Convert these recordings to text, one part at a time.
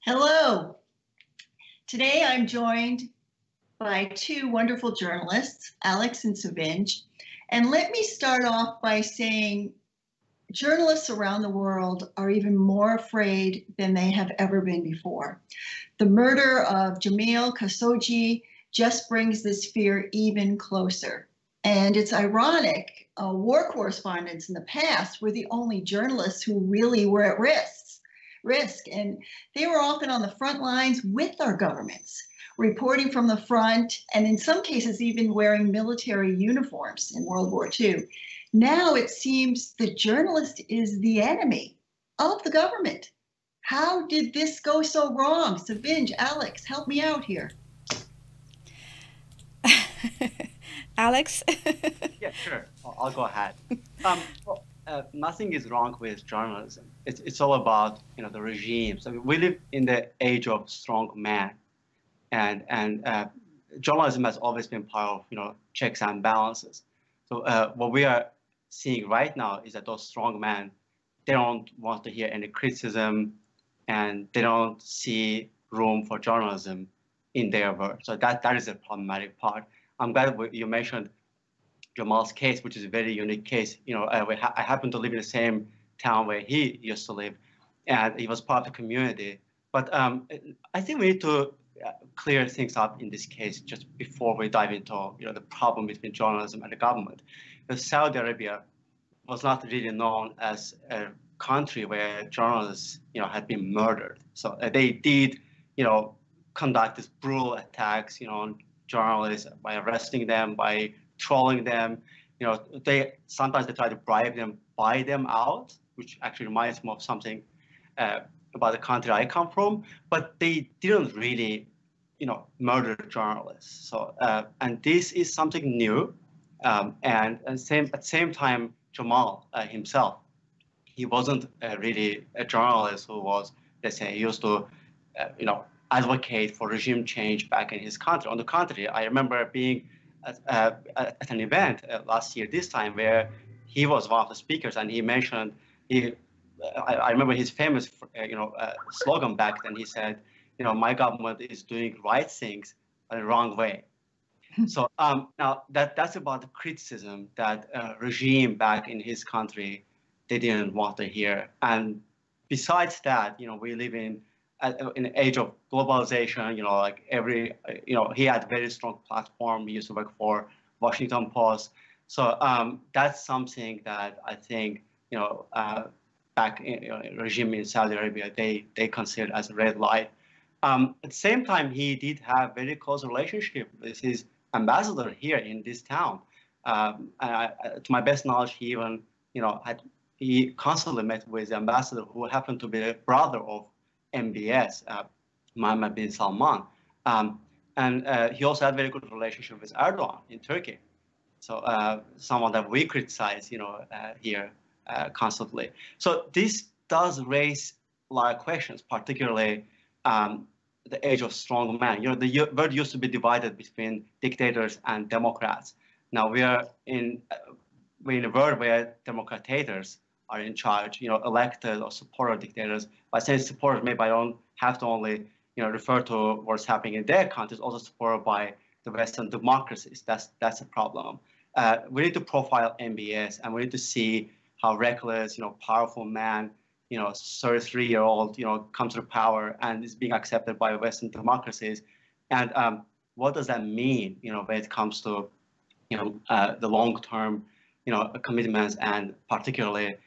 Hello. Today I'm joined by two wonderful journalists, Alex and Sevinc. And let me start off by saying journalists around the world are even more afraid than they have ever been before. The murder of Jamal Khashoggi just brings this fear even closer. And it's ironic, war correspondents in the past were the only journalists who really were at risk. And they were often on the front lines with our governments, reporting from the front, and in some cases even wearing military uniforms in World War II. Now it seems the journalist is the enemy of the government. How did this go so wrong? Sevinc, Alex, help me out here. Alex? Yeah, sure. I'll go ahead. Nothing is wrong with journalism. It's all about the regime. So we live in the age of strong man, and journalism has always been part of checks and balances. So what we are seeing right now is that those strong men, they don't want to hear any criticism, and they don't see room for journalism in their world. So that is a problematic part. I'm glad you mentioned Jamal's case, which is a very unique case. I happen to live in the same town where he used to live, and he was part of the community. But I think we need to clear things up in this case just before we dive into the problem between journalism and the government. Because Saudi Arabia was not really known as a country where journalists had been murdered. So they did conduct these brutal attacks on journalists by arresting them, by trolling them. They sometimes try to bribe them, buy them out, which actually reminds me of something about the country I come from. But they didn't really murder journalists. So and this is something new. And at the same time, Jamal himself, he wasn't really a journalist who was, let's say, he used to advocate for regime change back in his country. On the contrary, I remember being at an event last year, this time, where he was one of the speakers, and he mentioned I remember his famous slogan back then. He said, my government is doing right things but the wrong way. So now that's about the criticism that regime back in his country they didn't want to hear. And besides that, we live in an age of globalization. He had a very strong platform. He used to work for Washington Post. So that's something that I think back in regime in Saudi Arabia they considered as a red light. At the same time, he did have very close relationship with his ambassador here in this town. To my best knowledge, he even he constantly met with the ambassador, who happened to be the brother of MBS, Mohammed bin Salman. And he also had a very good relationship with Erdogan in Turkey. So someone that we criticize, here constantly. So this does raise a lot of questions, particularly the age of strong man. The world used to be divided between dictators and democrats. Now we're in a world where democrators are in charge, elected or supported dictators. By saying supported, maybe I don't have to only, refer to what's happening in their countries, also supported by the Western democracies. That's a problem. We need to profile MBS, and we need to see how reckless, powerful man, 33-year-old, comes to power and is being accepted by Western democracies. And what does that mean, when it comes to, the long-term, commitments and particularly,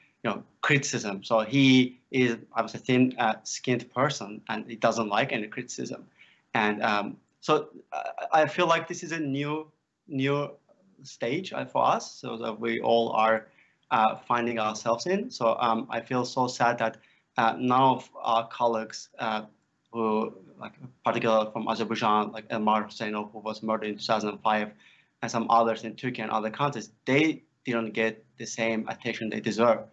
criticism. So he is, I was a thin-skinned person, and he doesn't like any criticism. And so I feel like this is a new stage for us, so that we all are finding ourselves in. So I feel so sad that none of our colleagues who, particularly from Azerbaijan, like Elmar Husseino, who was murdered in 2005, and some others in Turkey and other countries, they didn't get the same attention they deserve.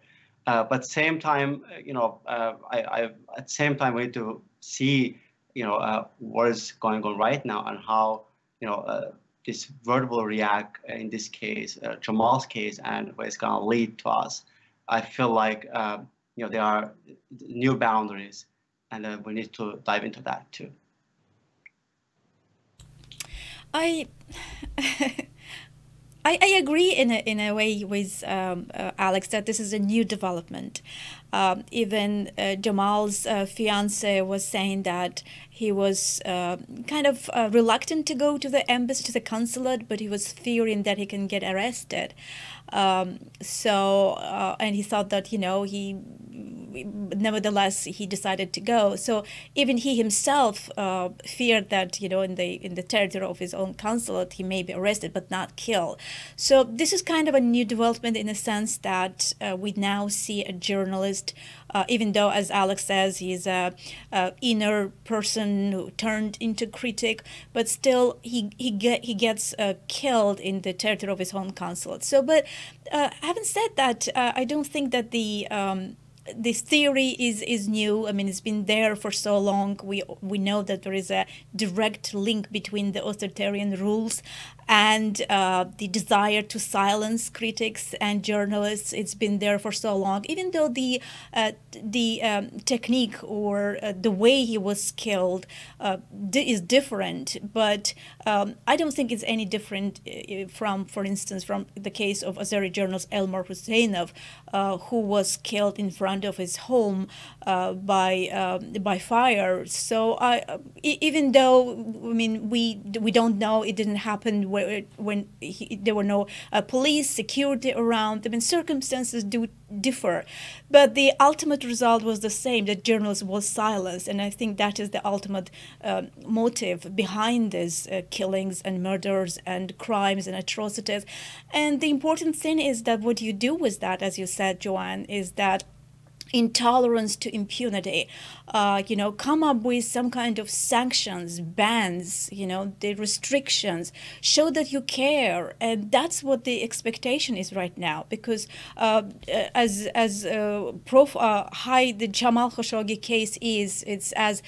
But at the same time, at the same time, we need to see, what is going on right now and how, this world will react in this case, Jamal's case, and where it's going to lead to us. I feel like, there are new boundaries and we need to dive into that too. I I agree in a way with Alex that this is a new development. Even Jamal's fiance was saying that he was kind of reluctant to go to the embassy, to the consulate, but he was fearing that he can get arrested. And he thought that, nevertheless, he decided to go. So even he himself feared that, in the territory of his own consulate, he may be arrested but not killed. So this is kind of a new development in the sense that we now see a journalist, even though, as Alex says, he's a inner person who turned into critic, but still he gets killed in the territory of his home consulate. So, but having said that, I don't think that this theory is new. I mean, it's been there for so long. We know that there is a direct link between the authoritarian rules and the desire to silence critics and journalists. It's been there for so long, even though the technique or the way he was killed is different. But I don't think it's any different from, for instance, from the case of Azeri journalist Elmar Husseinov, who was killed in front of his home by fire. So even though, I mean, we don't know, it didn't happen when there were no police, security around. I mean, circumstances do differ, but the ultimate result was the same, that journalists was silenced, and I think that is the ultimate motive behind these killings and murders and crimes and atrocities. And the important thing is that what you do with that, as you said, Joanne, is that intolerance to impunity, come up with some kind of sanctions, bans, the restrictions, show that you care. And that's what the expectation is right now, because as high the Jamal Khashoggi case is, it's as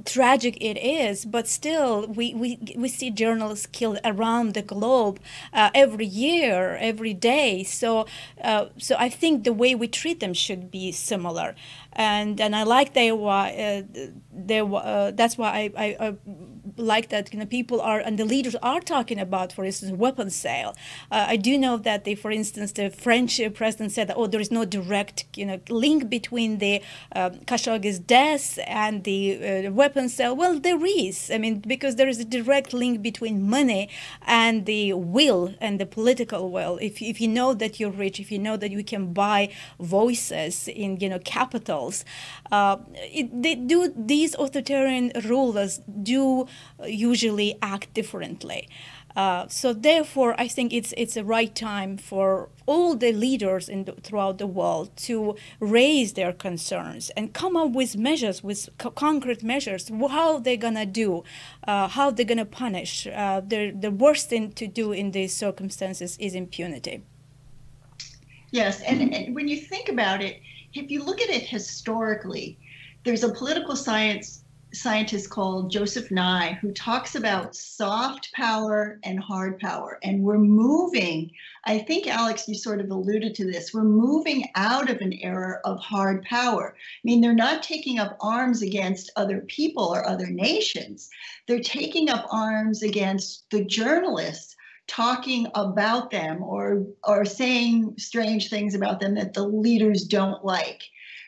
tragic it is, but still we see journalists killed around the globe every year, every day. So I think the way we treat them should be similar, and I like that's why I like that people are, and the leaders are talking about, for instance, weapons sale. I do know that for instance, the French president said that, there is no direct link between the Khashoggi's death and the weapons sale. Well, there is. I mean, because there is a direct link between money and the will and the political will. If you know that you're rich, if you know that you can buy voices in capitals, these authoritarian rulers do usually act differently. So therefore, I think it's a right time for all the leaders throughout the world to raise their concerns and come up with measures, with concrete measures, how they're gonna do, how they're gonna punish. The worst thing to do in these circumstances is impunity. Yes, and when you think about it, if you look at it historically, there's a political scientist called Joseph Nye who talks about soft power and hard power. And we're moving, I think, Alex, you sort of alluded to this, we're moving out of an era of hard power. I mean, they're not taking up arms against other people or other nations. They're taking up arms against the journalists, talking about them or saying strange things about them that the leaders don't like.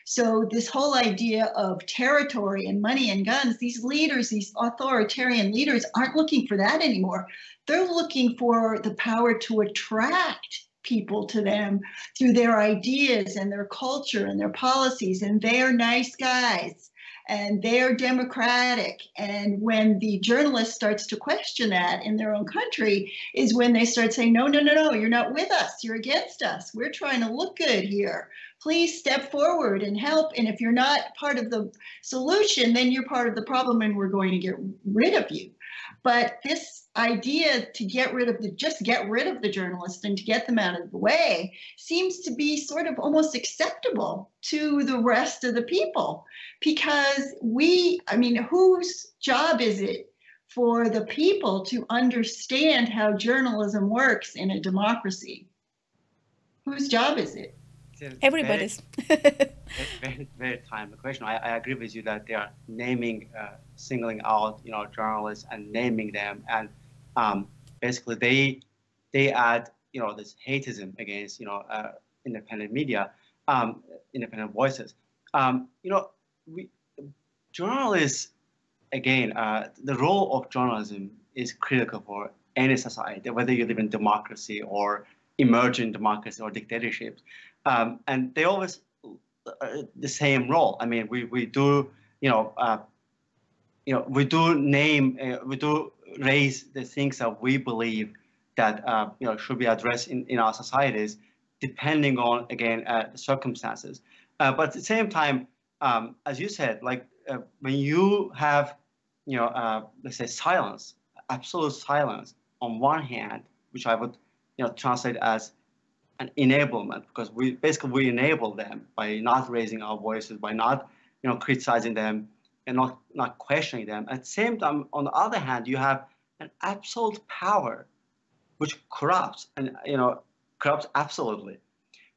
So this whole idea of territory and money and guns, these leaders, these authoritarian leaders, aren't looking for that anymore. They're looking for the power to attract people to them through their ideas and their culture and their policies, and they're nice guys and they're democratic. And when the journalist starts to question that in their own country is when they start saying, no, you're not with us, you're against us, we're trying to look good here, please step forward and help. And if you're not part of the solution, then you're part of the problem and we're going to get rid of you. But this idea to get rid of the journalists and to get them out of the way seems to be sort of almost acceptable to the rest of the people, because whose job is it for the people to understand how journalism works in a democracy? Whose job is it? Everybody's. Very timely question. I agree with you that they are naming, singling out, journalists and naming them, and basically they add, this hateism against, independent media, independent voices. Journalists, again, the role of journalism is critical for any society, whether you live in democracy or emerging democracy or dictatorships, and they always the same role. I mean, we do we do raise the things that we believe that should be addressed in our societies, depending on, again, the circumstances. But at the same time, as you said, like when you have let's say silence, absolute silence on one hand, which I would translate as an enablement, because we enable them by not raising our voices, by not criticizing them and not questioning them. At the same time, on the other hand, you have an absolute power which corrupts, and corrupts absolutely.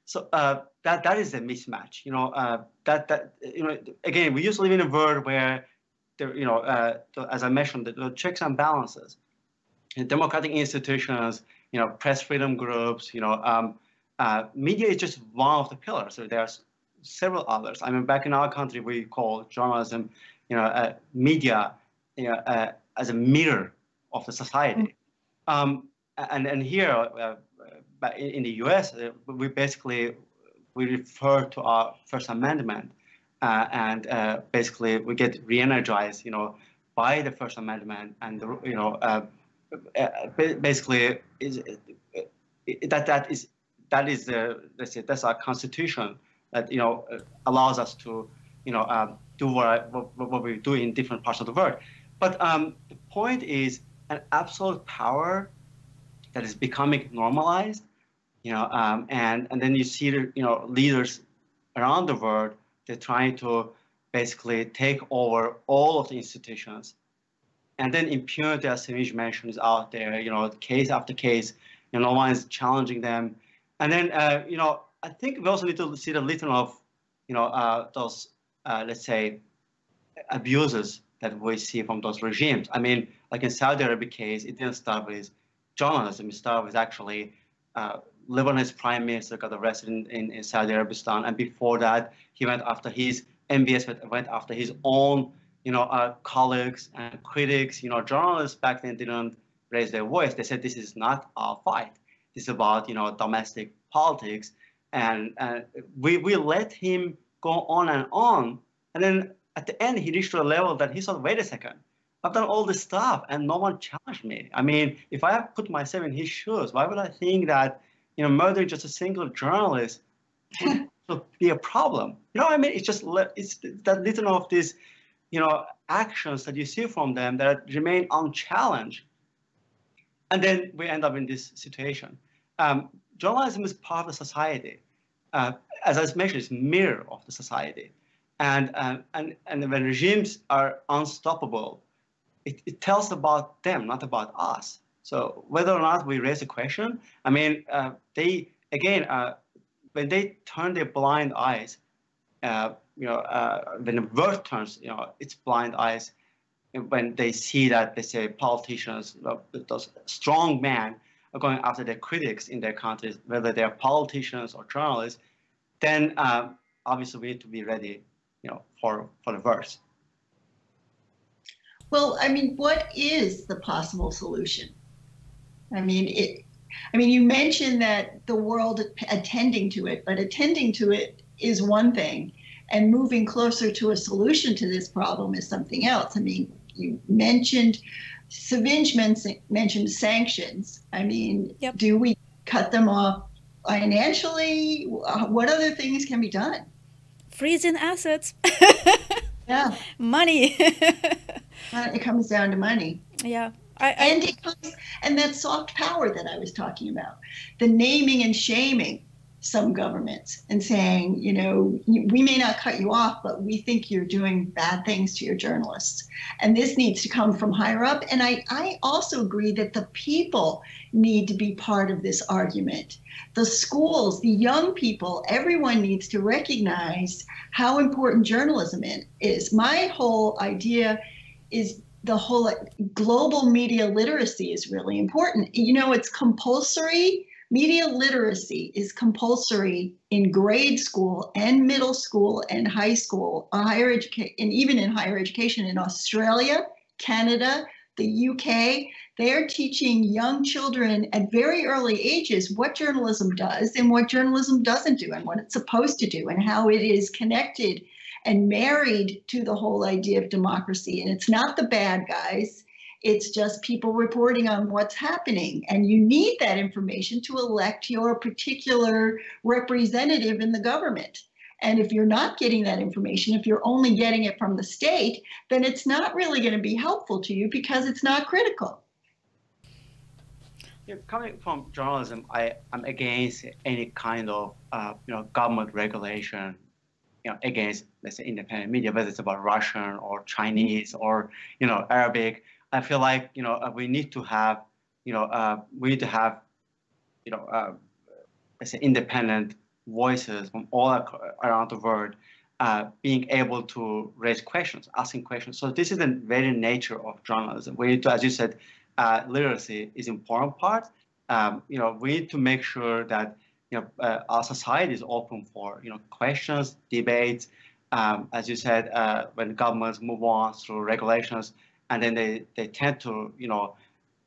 So that is a mismatch. Again, we used to live in a world where there, as I mentioned, the checks and balances, democratic institutions, press freedom groups, media is just one of the pillars. So there's several others. I mean, back in our country, we call journalism, media, as a mirror of the society. And here, in the U.S., we refer to our First Amendment, and basically we get re-energized, by the First Amendment, and basically that is let's say that's our constitution that allows us to do what we do in different parts of the world. But the point is an absolute power that is becoming normalized, and then you see leaders around the world, they're trying to basically take over all of the institutions, and then impunity, as Sevinc mentioned, is out there, case after case, no one is challenging them. And then, I think we also need to see the little of, those, let's say, abuses that we see from those regimes. I mean, like in Saudi Arabia case, it didn't start with journalism. It started with actually Lebanese prime minister got arrested in Saudi Arabistan, and before that, he went after his MBS went after his own, colleagues and critics. Journalists back then didn't raise their voice. They said, this is not our fight. This is about, domestic politics. And we let him go on, and then at the end, he reached to a level that he thought, wait a second, I've done all this stuff and no one challenged me. I mean, if I put myself in his shoes, why would I think that, murdering just a single journalist would be a problem? I mean, it's that little of these, actions that you see from them that remain unchallenged. And then we end up in this situation. Journalism is part of the society. As I mentioned, it's a mirror of the society. And when regimes are unstoppable, it tells about them, not about us. So whether or not we raise a question, I mean, they, again, when they turn their blind eyes, when the world turns, its blind eyes, when they see that, they say, politicians, those strong men are going after their critics in their countries, whether they're politicians or journalists, then obviously we need to be ready, for the worst. Well, I mean, what is the possible solution? I mean, you mentioned that the world attending to it, but attending to it is one thing, and moving closer to a solution to this problem is something else. I mean, you mentioned, Sevinc mentioned sanctions. I mean, yep. Do we cut them off financially? What other things can be done? Freezing assets. Yeah. Money. It comes down to money. Yeah. And that soft power that I was talking about, the naming and shaming. some governments and saying, you know, we may not cut you off, but we think you're doing bad things to your journalists. And this needs to come from higher up. And I also agree that the people need to be part of this argument. The schools, the young people, everyone needs to recognize how important journalism is. My whole idea is the whole global media literacy is really important. You know, it's compulsory. Media literacy is compulsory in grade school and middle school and high school, higher education, and even in higher education in Australia, Canada, the UK. They are teaching young children at very early ages what journalism does and what journalism doesn't do and what it's supposed to do and how it is connected and married to the whole idea of democracy. And it's not the bad guys. It's just people reporting on what's happening. And you need that information to elect your particular representative in the government. And if you're not getting that information, if you're only getting it from the state, then it's not really going to be helpful to you because it's not critical. Yeah, coming from journalism, I'm against any kind of government regulation against, let's say, independent media, whether it's about Russian or Chinese or Arabic. I feel like we need to have let's say independent voices from all around the world being able to raise questions, asking questions. So this is the very nature of journalism. We need to, as you said, literacy is an important part. We need to make sure that our society is open for questions, debates. As you said, when governments move on through regulations, and then they tend to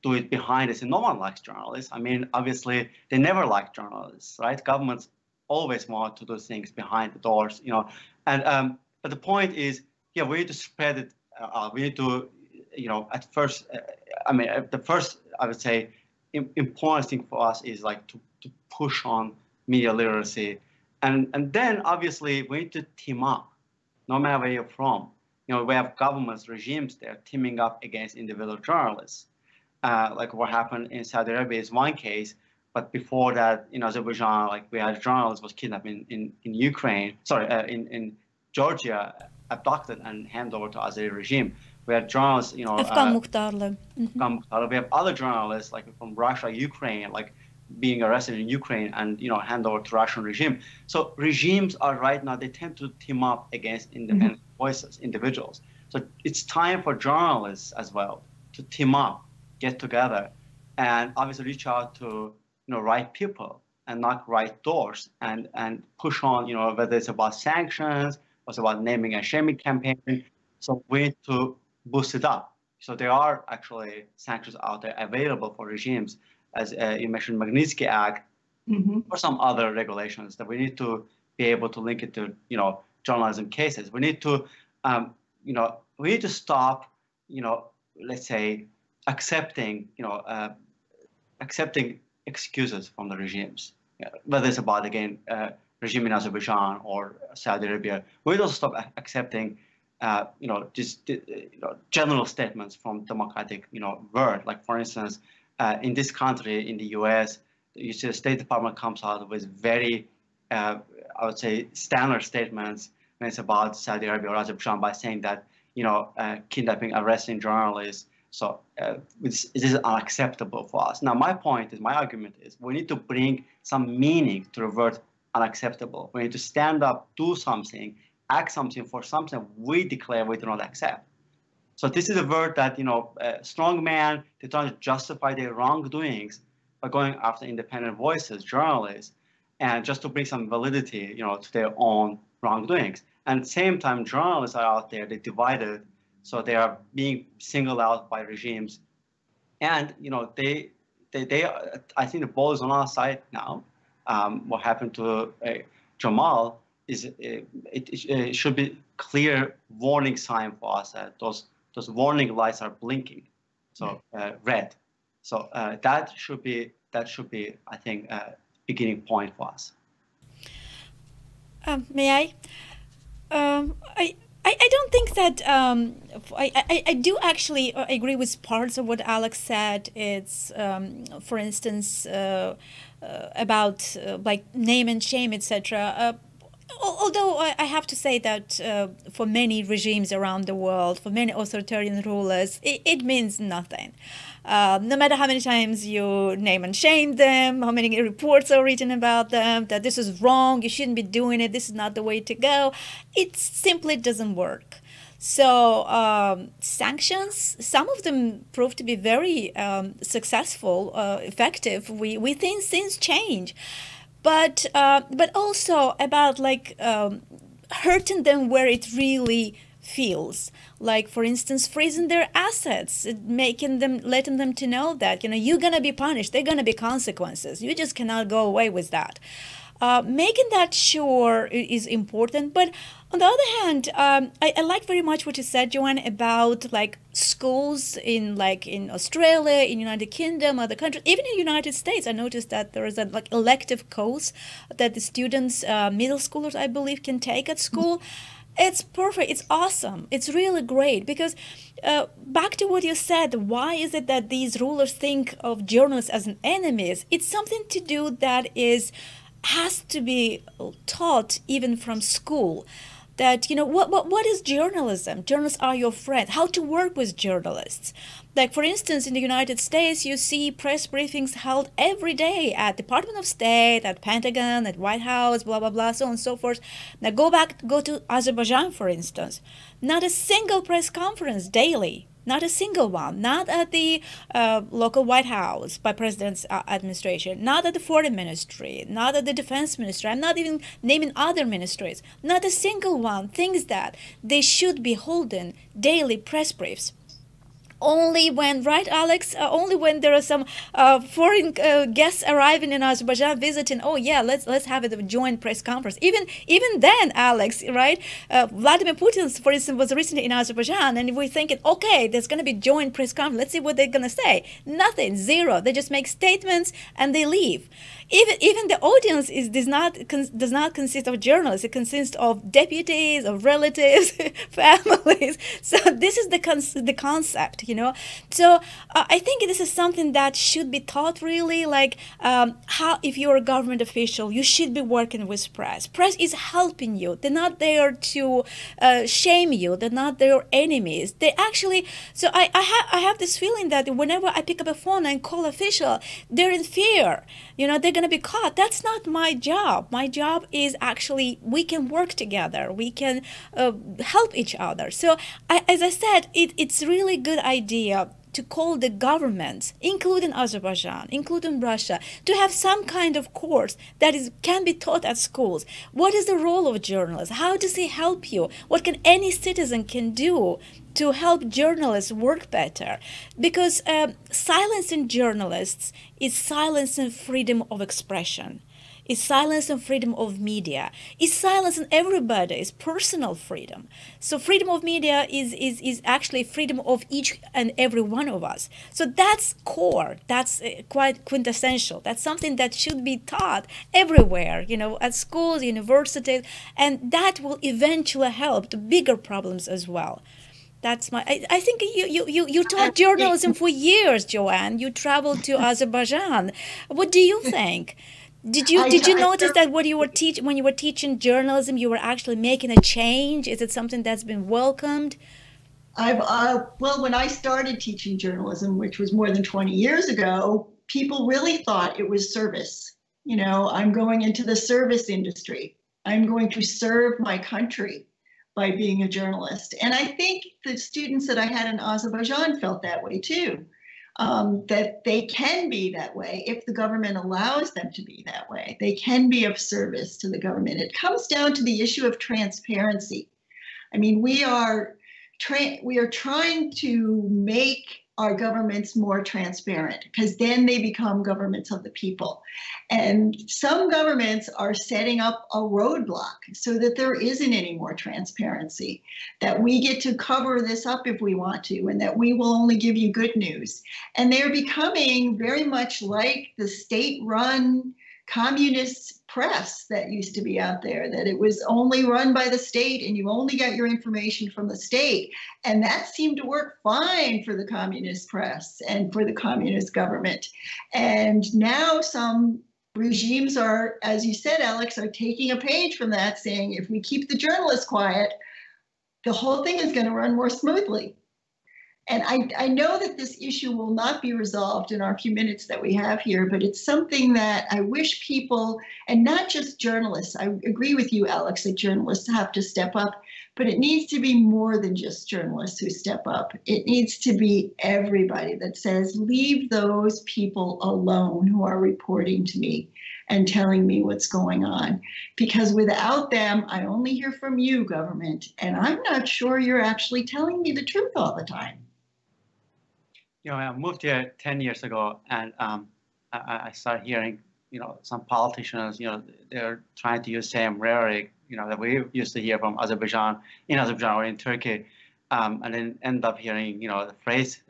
do it behind us, and no one likes journalists. I mean, obviously, they never like journalists, right? Governments always want to do things behind the doors, And but the point is, we need to spread it. We need to, at first, the first I would say important thing for us is like to push on media literacy, and then obviously we need to team up, no matter where you're from. We have governments, regimes there teaming up against individual journalists. Like what happened in Saudi Arabia is one case, but before that in Azerbaijan, like we had a journalist was kidnapped in Ukraine, in Georgia, abducted and handed over to Azeri regime. We had journalists, Afghan muhtarlı. We have other journalists like from Russia, Ukraine, like being arrested in Ukraine and hand over to Russian regime. So regimes are right now, they tend to team up against independent voices, individuals. So it's time for journalists as well to team up, get together, and obviously reach out to right people and knock right doors and push on, whether it's about sanctions or it's about naming and shaming campaign. So we need to boost it up. So there are actually sanctions out there available for regimes, as you mentioned, Magnitsky Act, or some other regulations that we need to be able to link it to, journalism cases. We need to, we need to stop, let's say, accepting excuses from the regimes, whether it's about, again, regime in Azerbaijan or Saudi Arabia. We need to stop accepting, just general statements from democratic, world. Like, for instance, in this country, in the U.S., you see the State Department comes out with very, I would say, standard statements when it's about Saudi Arabia or Azerbaijan by saying that, kidnapping, arresting journalists. So this is unacceptable for us. Now, my argument is we need to bring some meaning to the word unacceptable. We need to stand up, do something, act something for something we declare we do not accept. So this is a word that, strong man, they try to justify their wrongdoings by going after independent voices, journalists, and just to bring some validity, to their own wrongdoings. And at the same time, journalists are out there, they're divided, so they are being singled out by regimes. And, they I think the ball is on our side now. What happened to Jamal is it should be clear warning sign for us that those warning lights are blinking, so red. So that should be I think beginning point for us. May I? I don't think that I do actually agree with parts of what Alex said. It's for instance like name and shame, etc. Although I have to say that for many regimes around the world, for many authoritarian rulers, it means nothing. No matter how many times you name and shame them, how many reports are written about them, that this is wrong, you shouldn't be doing it, this is not the way to go, it simply doesn't work. So sanctions, some of them prove to be very successful, effective. We think things change. But also about like hurting them where it really feels. Like, for instance, freezing their assets, letting them to know that, you're going to be punished. There are going to be consequences. You just cannot go away with that. Making that sure is important. But on the other hand, I like very much what you said, Joanne, about like schools in Australia, in United Kingdom, other countries, even in the United States. I noticed that there is a like elective course that the students, middle schoolers, I believe, can take at school. It's perfect. It's awesome. It's really great because back to what you said, why is it that these rulers think of journalists as enemies? It's something to do that has to be taught even from school. That, what is journalism? Journalists are your friends. How to work with journalists. Like, for instance, in the United States, you see press briefings held every day at Department of State, at Pentagon, at White House, blah, blah, blah, so on and so forth. Now go to Azerbaijan, for instance. Not a single press conference daily. Not a single one. Not at the local White House by President's administration. Not at the Foreign Ministry. Not at the Defense Ministry. I'm not even naming other ministries. Not a single one thinks that they should be holding daily press briefs. Only when, right, Alex? Only when there are some foreign guests arriving in Azerbaijan visiting. Oh yeah, let's have a joint press conference. Even then, Alex, right? Vladimir Putin, for instance, was recently in Azerbaijan, and we're thinking, okay, there's going to be joint press conference. Let's see what they're going to say. Nothing, zero. They just make statements and they leave. Even the audience does not consist of journalists. It consists of deputies, of relatives, families. So this is the concept, So I think this is something that should be taught really, like how, if you're a government official, you should be working with press. Press is helping you. They're not there to shame you. They're not their enemies. They actually, so I have this feeling that whenever I pick up a phone and call official, they're in fear. They're going to be caught. That's not my job. My job is actually, we can work together. We can help each other. So as I said, it's really good idea to call the governments, including Azerbaijan, including Russia, to have some kind of course that can be taught at schools. What is the role of journalists? How does it help you? What can any citizen can do to help journalists work better? Because silencing journalists is silencing freedom of expression. Is silencing freedom of media. Is silencing everybody's personal freedom. So freedom of media is actually freedom of each and every one of us. So that's core. That's quite quintessential. That's something that should be taught everywhere, at schools, universities, and that will eventually help the bigger problems as well. That's I think you taught journalism for years, Joanne. You traveled to Azerbaijan. What do you think? Did you notice that when you were teaching journalism, you were actually making a change? Is it something that's been welcomed? Well, when I started teaching journalism, which was more than 20 years ago, people really thought it was service. I'm going into the service industry. I'm going to serve my country by being a journalist. And I think the students that I had in Azerbaijan felt that way too. That they can be that way if the government allows them to be that way. They can be of service to the government. It comes down to the issue of transparency. I mean, we are trying to make our governments more transparent, because then they become governments of the people. And some governments are setting up a roadblock so that there isn't any more transparency, that we get to cover this up if we want to, and that we will only give you good news. And they're becoming very much like the state-run communist press that used to be out there, that it was only run by the state and you only got your information from the state. And that seemed to work fine for the communist press and for the communist government. And now some regimes are, as you said, Alex, are taking a page from that, saying if we keep the journalists quiet, the whole thing is going to run more smoothly. And I know that this issue will not be resolved in our few minutes that we have here, but it's something that I wish people, and not just journalists, I agree with you, Alex, that journalists have to step up, but it needs to be more than just journalists who step up. It needs to be everybody that says, leave those people alone who are reporting to me and telling me what's going on. Because without them, I only hear from you, government, and I'm not sure you're actually telling me the truth all the time. You know, I moved here 10 years ago, and I started hearing, you know, some politicians, you know, they're trying to use same rhetoric, you know, that we used to hear from Azerbaijan or in Turkey, and then end up hearing, you know, the phrase,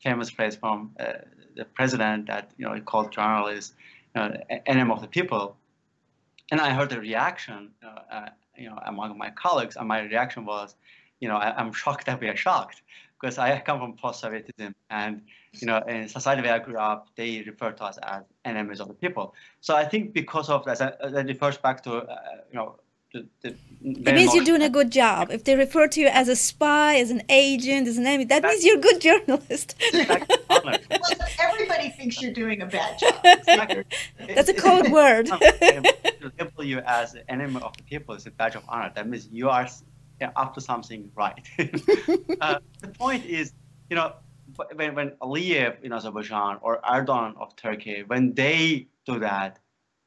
famous phrase from the president that, you know, he called journalists, enemy of the people. And I heard the reaction, you know, among my colleagues, and my reaction was, you know, I'm shocked that we are shocked. Because I come from post-Sovietism, and you know, in society where I grew up, they refer to us as enemies of the people. So I think because of that refers back to you know, it means you're doing a good job. If they refer to you as a spy, as an agent, as an enemy, that means you're a good journalist. Well, everybody thinks you're doing a bad job. That's a code word. To label you as the enemy of the people is a badge of honor. That means you are up to something right. The point is, you know, when Aliyev in Azerbaijan or Erdogan of Turkey, when they do that,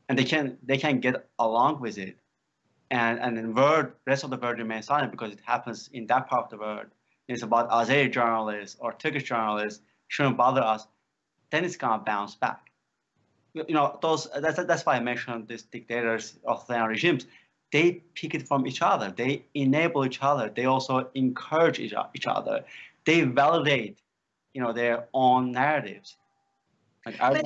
and they can get along with it, and the rest of the world remains silent because it happens in that part of the world. It's about Azeri journalists or Turkish journalists shouldn't bother us. Then it's gonna bounce back. You know, that's why I mentioned these dictators, authoritarian regimes. They pick it from each other. They enable each other. They also encourage each other. They validate, you know, their own narratives. Like but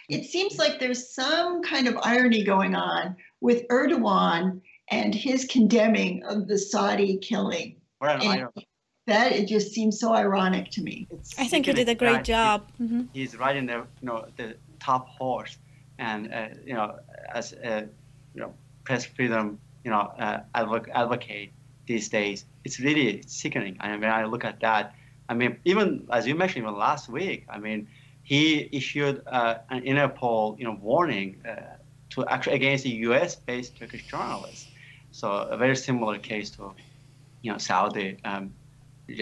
it seems like there's some kind of irony going on with Erdogan and his condemning of the Saudi killing. That it just seems so ironic to me. I think he did a great job. He's riding the, you know, the top horse, and you know, as you know, press freedom, you know, advocate these days. It's really sickening. I mean, when I look at that, I mean, even as you mentioned, even last week, I mean, he issued an Interpol, you know, warning to actually against the U.S.-based Turkish journalists. So a very similar case to, you know, Saudi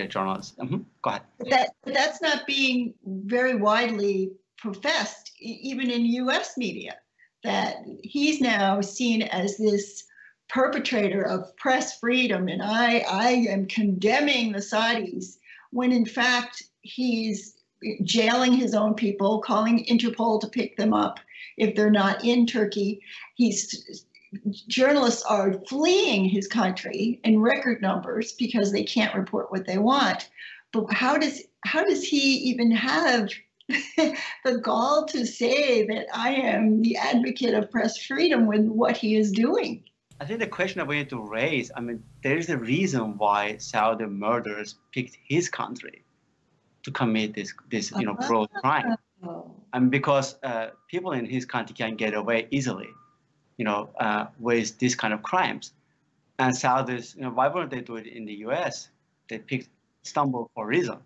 journalists. Go ahead. That's not being very widely professed, even in U.S. media, that he's now seen as this perpetrator of press freedom, and I am condemning the Saudis, when in fact he's jailing his own people, calling Interpol to pick them up if they're not in Turkey. Journalists are fleeing his country in record numbers because they can't report what they want. But how does he even have the gall to say that I am the advocate of press freedom with what he is doing? I think the question that we need to raise, I mean, there is a reason why Saudi murderers picked his country to commit this you know, brutal crime. And because people in his country can get away easily, you know, with these kind of crimes. And Saudis, you know, why wouldn't they do it in the U.S.? They picked Istanbul for a reason.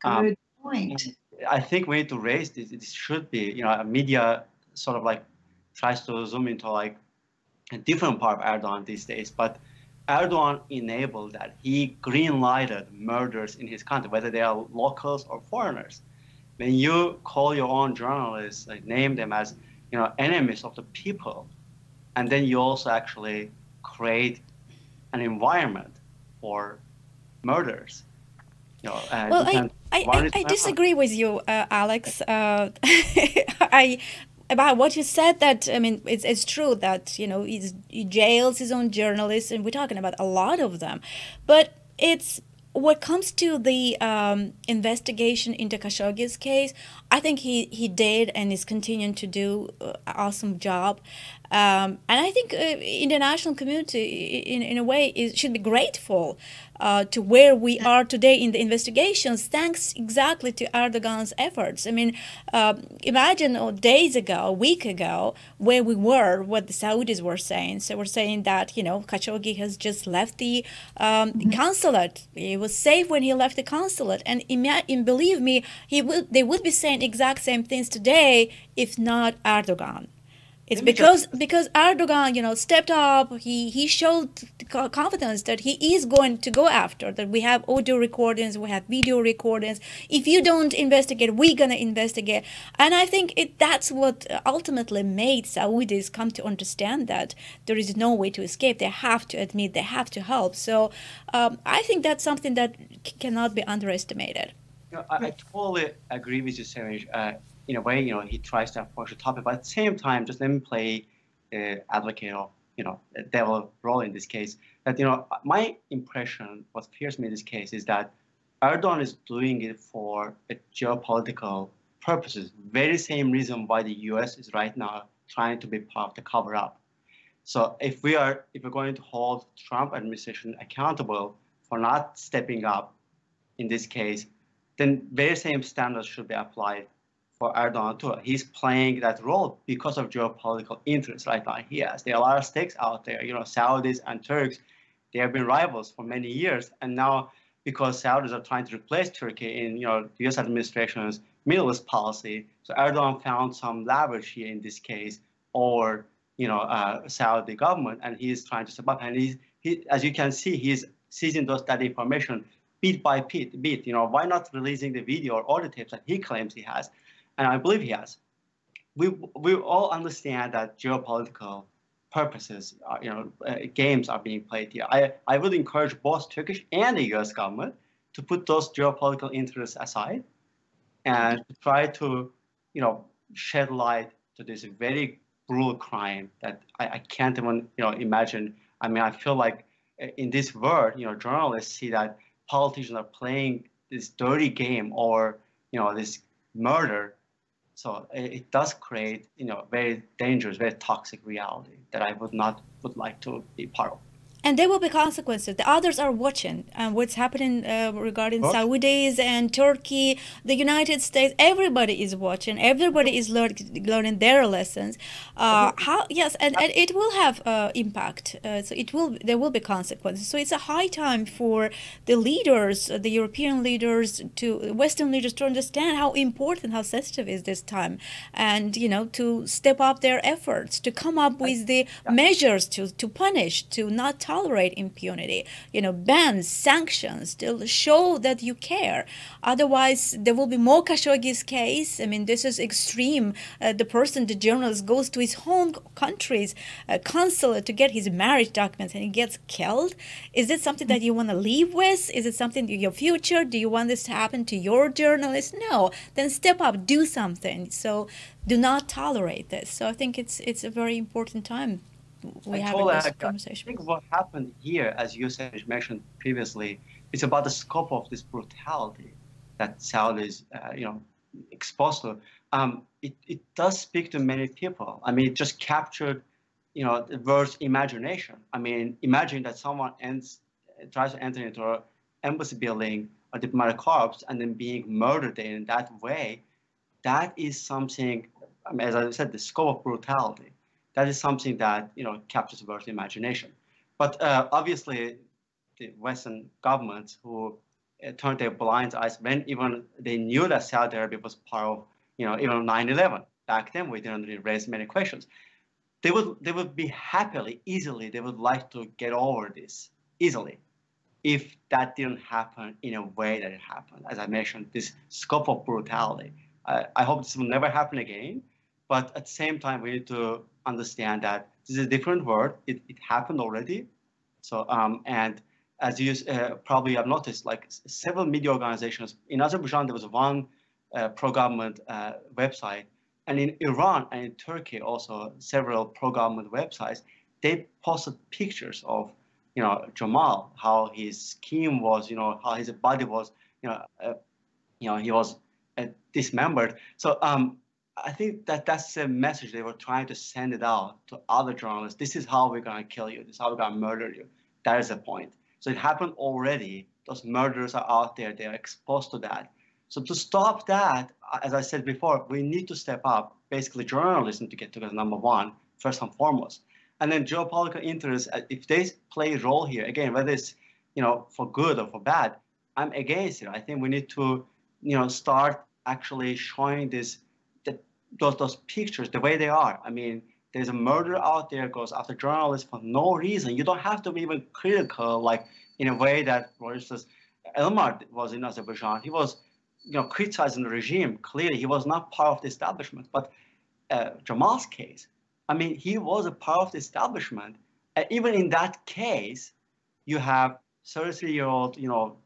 Good point. I think we need to raise this. It should be, you know, media sort of like tries to zoom into like a different part of Erdogan these days, but Erdogan enabled that. He green-lighted murders in his country, whether they are locals or foreigners. When you call your own journalists, like name them as, you know, enemies of the people, and then you also actually create an environment for murders. You know, well, I disagree with you, Alex. About what you said, that I mean, it's true that, you know, he jails his own journalists, and we're talking about a lot of them. But it's what comes to the investigation into Khashoggi's case. I think he did and is continuing to do an awesome job. And I think international community, in a way, should be grateful to where we are today in the investigations, thanks exactly to Erdogan's efforts. I mean, imagine days ago, a week ago, where we were, what the Saudis were saying. So we're saying that, you know, Khashoggi has just left the consulate. He was safe when he left the consulate. And believe me, they would be saying exact same things today if not Erdogan. It's because Erdogan, you know, stepped up. He showed confidence that he is going to go after. That we have audio recordings, we have video recordings. If you don't investigate, we're gonna investigate. And I think that's what ultimately made Saudis come to understand that there is no way to escape. They have to admit, they have to help. So I think that's something that cannot be underestimated. You know, I totally agree with you, Sevinc. In a way, you know, he tries to approach the topic, but at the same time, just let me play advocate of, you know, the devil role in this case. That, you know, my impression, what fears me in this case, is that Erdogan is doing it for geopolitical purposes. Very same reason why the U.S. is right now trying to be part of the cover-up. So if we're going to hold Trump administration accountable for not stepping up in this case, then very same standards should be applied for Erdogan too. He's playing that role because of geopolitical interests right now. There are a lot of stakes out there. You know, Saudis and Turks, they have been rivals for many years, and now because Saudis are trying to replace Turkey in, you know, the U.S. administration's Middle East policy, so Erdogan found some leverage here in this case, or, you know, Saudi government, and he's trying to step up. And he, as you can see, he's seizing that information bit by bit. You know, why not releasing the video or audio tapes that he claims he has? And I believe he has. We all understand that geopolitical purposes, you know, games are being played here. I would encourage both Turkish and the U.S. government to put those geopolitical interests aside and try to, you know, shed light to this very brutal crime that I can't even, you know, imagine. I mean, I feel like in this world, you know, journalists see that politicians are playing this dirty game or, you know, this murder. So it does create, you know, very dangerous, very toxic reality that I would like to be part of. And there will be consequences. The others are watching what's happening regarding Saudis and Turkey, the United States. Everybody is watching. Everybody is learning their lessons. Yes, and it will have impact. So there will be consequences. So it's a high time for the leaders, the European leaders, Western leaders, to understand how important, how sensitive is this time, and, you know, to step up their efforts, to come up with the measures to punish, to not tolerate impunity, you know, bans, sanctions, to show that you care. Otherwise, there will be more Khashoggi's case. I mean, this is extreme. The journalist, goes to his home country's consulate to get his marriage documents and he gets killed. Is it something that you want to live with? Is it something your future? Do you want this to happen to your journalist? No. Then step up, do something. So do not tolerate this. So I think it's a very important time. We have this conversation. I think what happened here, as you mentioned previously, is about the scope of this brutality that Saudis, you know, exposed to. It does speak to many people. I mean, it just captured, you know, the world's imagination. I mean, imagine that someone tries to enter into an embassy building or diplomatic corps and then being murdered in that way. That is something, I mean, as I said, the scope of brutality. That is something that, you know, captures the world's imagination. But obviously, the Western governments who turned their blind eyes when even they knew that Saudi Arabia was part of, you know, even 9/11. Back then, we didn't really raise many questions. They would be easily, they would like to get over this easily if that didn't happen in a way that it happened. As I mentioned, this scope of brutality. I hope this will never happen again. But at the same time, we need to understand that this is a different world. It happened already. So, and as you probably have noticed, like several media organizations, in Azerbaijan, there was one pro-government website. And in Iran and in Turkey, also several pro-government websites, they posted pictures of, you know, Jamal, how his skin was, you know, how his body was, he was dismembered. So, I think that that's the message they were trying to send it out to other journalists. This is how we're going to kill you. This is how we're going to murder you. That is the point. So it happened already. Those murderers are out there. They are exposed to that. So to stop that, as I said before, we need to step up. Basically, journalism to get together, number one, first and foremost. And then geopolitical interests, if they play a role here, again, whether it's, for good or for bad, I'm against it. I think we need to, start actually showing those pictures the way they are. I mean, there's a murder out there goes after journalists for no reason. You don't have to be even critical, like in a way that, for instance, Elmar was in Azerbaijan. He was, criticizing the regime. Clearly, he was not part of the establishment. But Jamal's case, I mean, he was a part of the establishment. And even in that case, you have 33-year-old,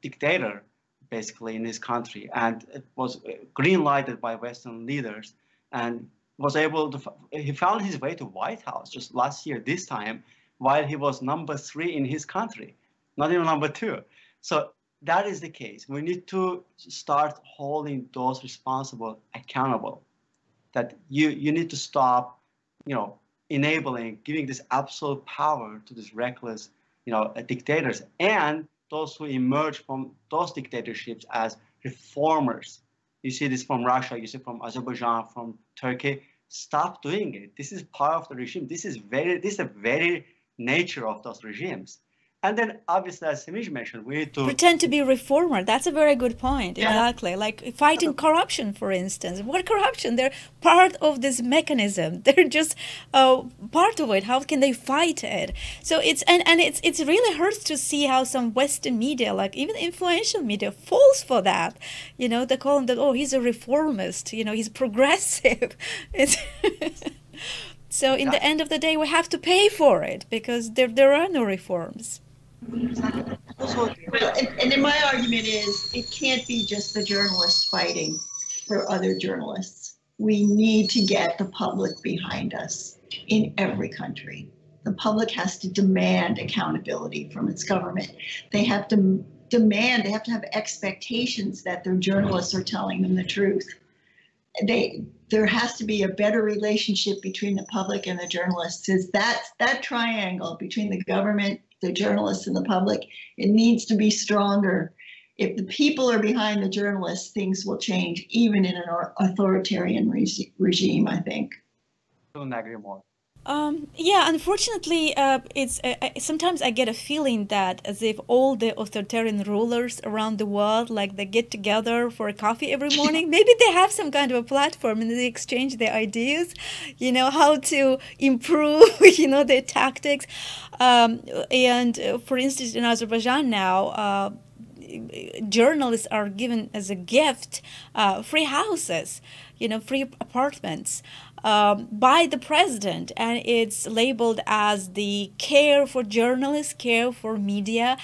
dictator, basically, in his country, and it was green lighted by Western leaders, and was able to. He found his way to White House just last year, this time, while he was number 3 in his country, not even number 2. So that is the case. We need to start holding those responsible accountable. That you need to stop, enabling, giving this absolute power to these reckless, dictators, and those who emerge from those dictatorships as reformers. You see this from Russia, you see from Azerbaijan, from Turkey. Stop doing it. This is part of the regime. This is the very nature of those regimes. And then, obviously, as Sevinc mentioned, we need to pretend to be reformer. That's a very good point. Yeah. Exactly. Like fighting corruption, for instance. What corruption? They're part of this mechanism. They're just part of it. How can they fight it? So it's really hurts to see how some Western media, like even influential media, falls for that. They call him that. Oh, he's a reformist. He's progressive. So in the end of the day, we have to pay for it because there are no reforms. Well, and in my argument is it can't be just the journalists fighting for other journalists. We need to get the public behind us in every country. The public has to demand accountability from its government. They have to have expectations that their journalists are telling them the truth. There has to be a better relationship between the public and the journalists. That triangle between the government, the journalists, and the public, it needs to be stronger. If the people are behind the journalists, things will change, even in an authoritarian regime, I think. I couldn't agree more. Yeah, unfortunately, sometimes I get a feeling that as if all the authoritarian rulers around the world, like they get together for a coffee every morning. Maybe they have some kind of a platform and they exchange their ideas, how to improve, their tactics. And for instance, in Azerbaijan now, journalists are given as a gift free houses, free apartments by the president, and it's labeled as the care for journalists, care for media.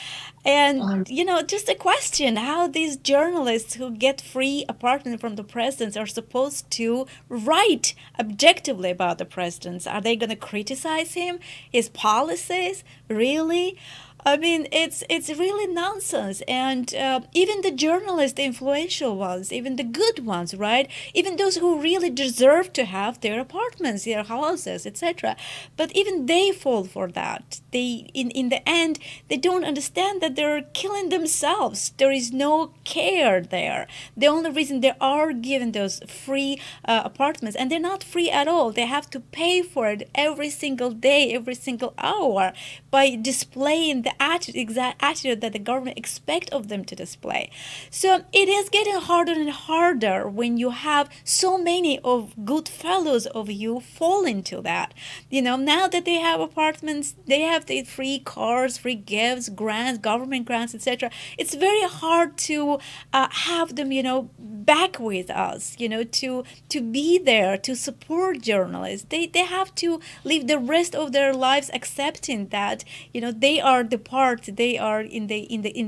And just a question how these journalists who get free apartments from the presidents are supposed to write objectively about the presidents. Are they going to criticize him, his policies? Really? I mean, it's really nonsense. And even the journalists, the influential ones, even the good ones, right? Even those who really deserve to have their apartments, their houses, etc. But even they fall for that. They, in the end, they don't understand that they're killing themselves. There is no care there. The only reason they are given those free apartments, and they're not free at all. They have to pay for it every single day, every single hour, by displaying the exact attitude that the government expect of them to display. So it is getting harder and harder when you have so many of good fellows of you fall into that. Now that they have apartments, they have the free cars, free gifts, grants, government grants, etc. It's very hard to have them, back with us, to be there, to support journalists. They have to live the rest of their lives accepting that, they are the part, they are in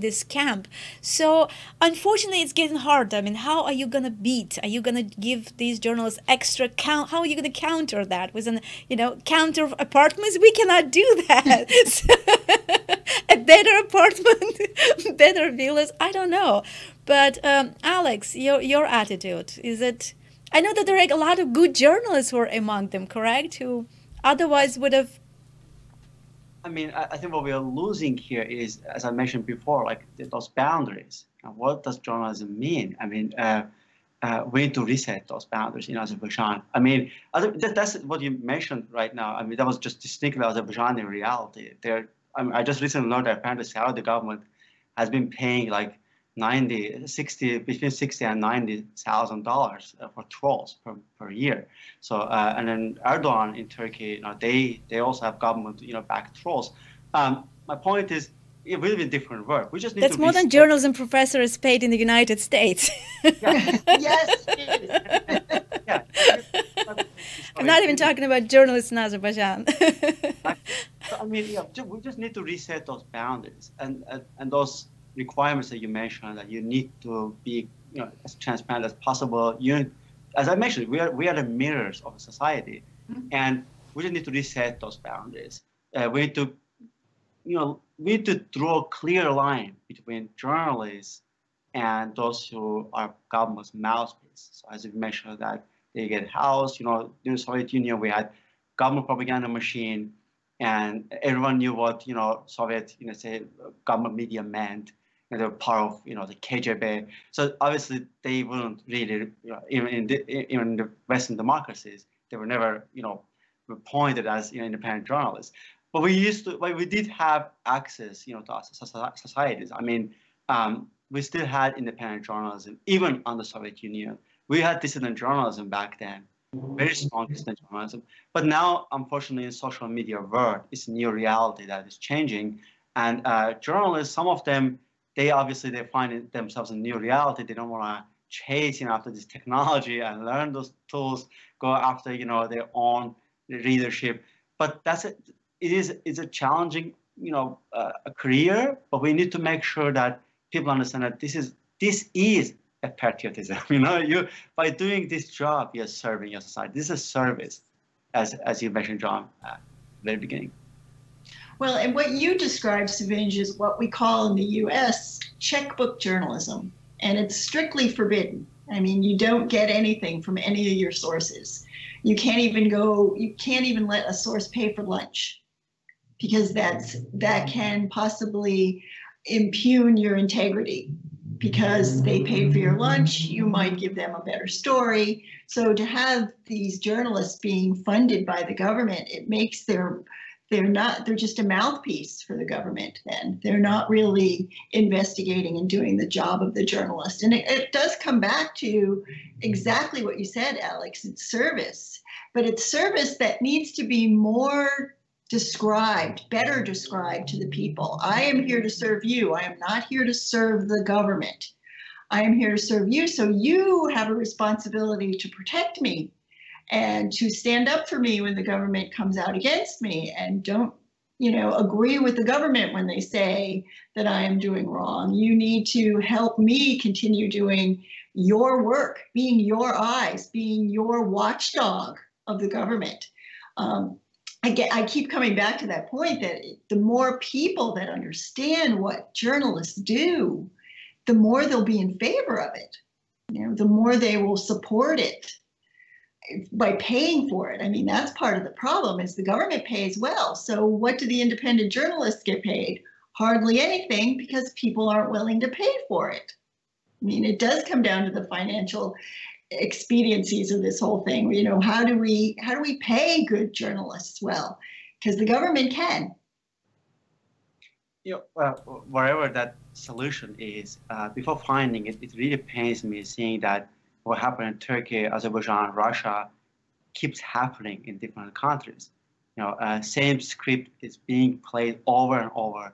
this camp. So unfortunately, it's getting hard. I mean, how are you gonna beat? Are you gonna give these journalists extra count? How are you gonna counter that with an counter apartments? We cannot do that. A better apartment, better villas. I don't know. But Alex, your attitude, is it I know that there are a lot of good journalists who are among them, correct? Who otherwise would have. I mean, I think what we are losing here is, as I mentioned before, like those boundaries. And what does journalism mean? I mean, we need to reset those boundaries in Azerbaijan. I mean, that's what you mentioned right now. I mean, that was just distinctly Azerbaijani reality. I just recently learned that apparently Saudi government has been paying like between $60,000 and $90,000 for trolls per year. So and then Erdogan in Turkey, they also have government backed trolls. My point is, it will be different work. We just need That's to more than journalism professors paid in the United States. Yeah. Yes, it is. Yeah. I'm not even talking about journalists in Azerbaijan. I mean, we just need to reset those boundaries and those requirements that you mentioned, that you need to be as transparent as possible. As I mentioned, we are the mirrors of a society, and we just need to reset those boundaries. We need to we need to draw a clear line between journalists and those who are government's mouthpiece. So as you mentioned, that they get housed. In the Soviet Union, we had government propaganda machine, and everyone knew what Soviet say government media meant. And they were part of the KGB. So obviously they wouldn't really even in the Western democracies, they were never appointed as independent journalists. But we did have access to our societies. I mean, we still had independent journalism even under the Soviet Union. We had dissident journalism back then, very strong dissident journalism. But now, unfortunately, in social media world, it's a new reality that is changing. And journalists, some of them, they find themselves in a new reality. They don't want to chase after this technology and learn those tools, go after their own readership. But it's a challenging a career. But we need to make sure that people understand that this is a patriotism. By doing this job, you're serving your society. This is a service, as you mentioned, John, at the very beginning. Well, and what you described, Sevinc, is what we call in the U.S. checkbook journalism, and it's strictly forbidden. I mean, you don't get anything from any of your sources. You can't even let a source pay for lunch, because that can possibly impugn your integrity. Because they paid for your lunch, you might give them a better story. So to have these journalists being funded by the government, it makes they're just a mouthpiece for the government then. They're not really investigating and doing the job of the journalist. And it does come back to exactly what you said, Alex. It's service, but it's service that needs to be more better described to the people. I am here to serve you. I am not here to serve the government. I am here to serve you. So you have a responsibility to protect me and to stand up for me when the government comes out against me, and don't, agree with the government when they say that I am doing wrong. You need to help me continue doing your work, being your eyes, being your watchdog of the government. I keep coming back to that point that the more people that understand what journalists do, the more they'll be in favor of it. The more they will support it by paying for it. I mean, that's part of the problem, is the government pays well. So what do the independent journalists get paid? Hardly anything, because people aren't willing to pay for it. I mean, it does come down to the financial expediencies of this whole thing. How do we pay good journalists well? Because the government can. Wherever that solution is, before finding it, it really pains me seeing that what happened in Turkey, Azerbaijan, Russia keeps happening in different countries. Same script is being played over and over,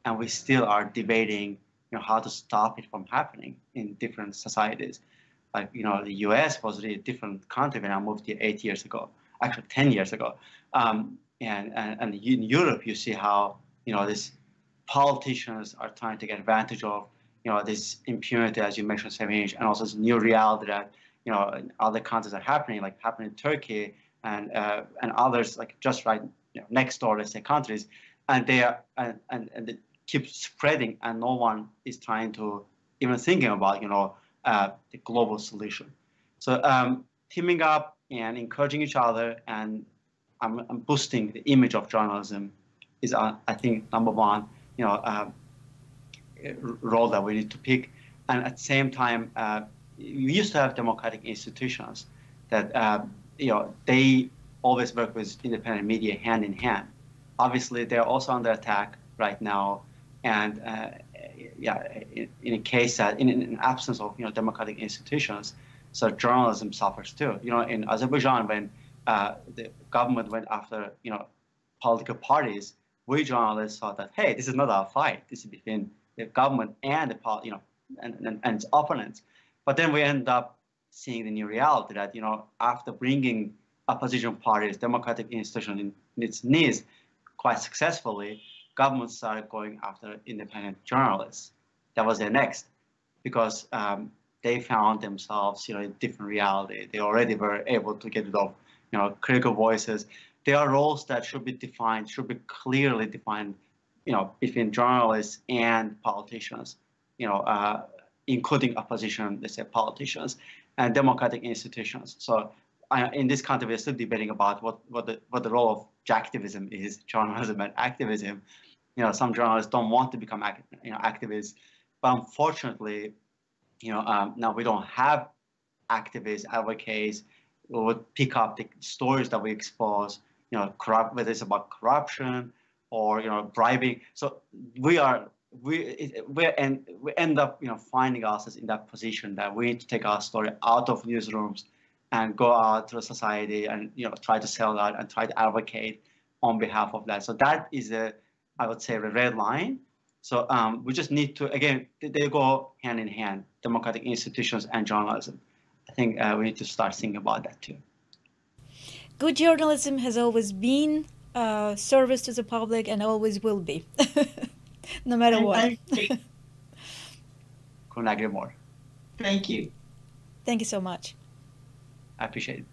and we still are debating, how to stop it from happening in different societies. Like, the U.S. was really a different country when I moved here 8 years ago, actually 10 years ago. And in Europe, you see how, these politicians are trying to get advantage of, this impunity, as you mentioned, Sevinc, and also this new reality that, in other countries are happening, like happening in Turkey and others, like just right next door, let's say, countries, and they keep spreading, and no one is trying to even thinking about, the global solution. So teaming up and encouraging each other and boosting the image of journalism is, I think, number one, role that we need to pick. And at the same time, we used to have democratic institutions that, they always work with independent media hand in hand. Obviously, they're also under attack right now. And in a case that, in an absence of, democratic institutions, so journalism suffers too. In Azerbaijan, when the government went after, political parties, we journalists thought that, hey, this is not our fight. This is between the government and the and its opponents. But then we end up seeing the new reality that, after bringing opposition parties, democratic institutions in its knees quite successfully, governments started going after independent journalists. That was their next, because they found themselves, in a different reality. They already were able to get rid of, critical voices. There are roles that should be defined, should be clearly defined, between journalists and politicians, including opposition, let's say, politicians and democratic institutions. So in this country, we're still debating about what the role of activism is, journalism and activism. Some journalists don't want to become activists, but unfortunately, now we don't have activists, advocates who would pick up the stories that we expose, whether it's about corruption or bribing. So we end up finding ourselves in that position that we need to take our story out of newsrooms and go out to the society and try to sell that and try to advocate on behalf of that. So that is I would say, a red line. So we just need to, again, they go hand in hand, democratic institutions and journalism. I think we need to start thinking about that too. Good journalism has always been service to the public and always will be, no matter what. Couldn't agree more. Thank you. Thank you so much. I appreciate it.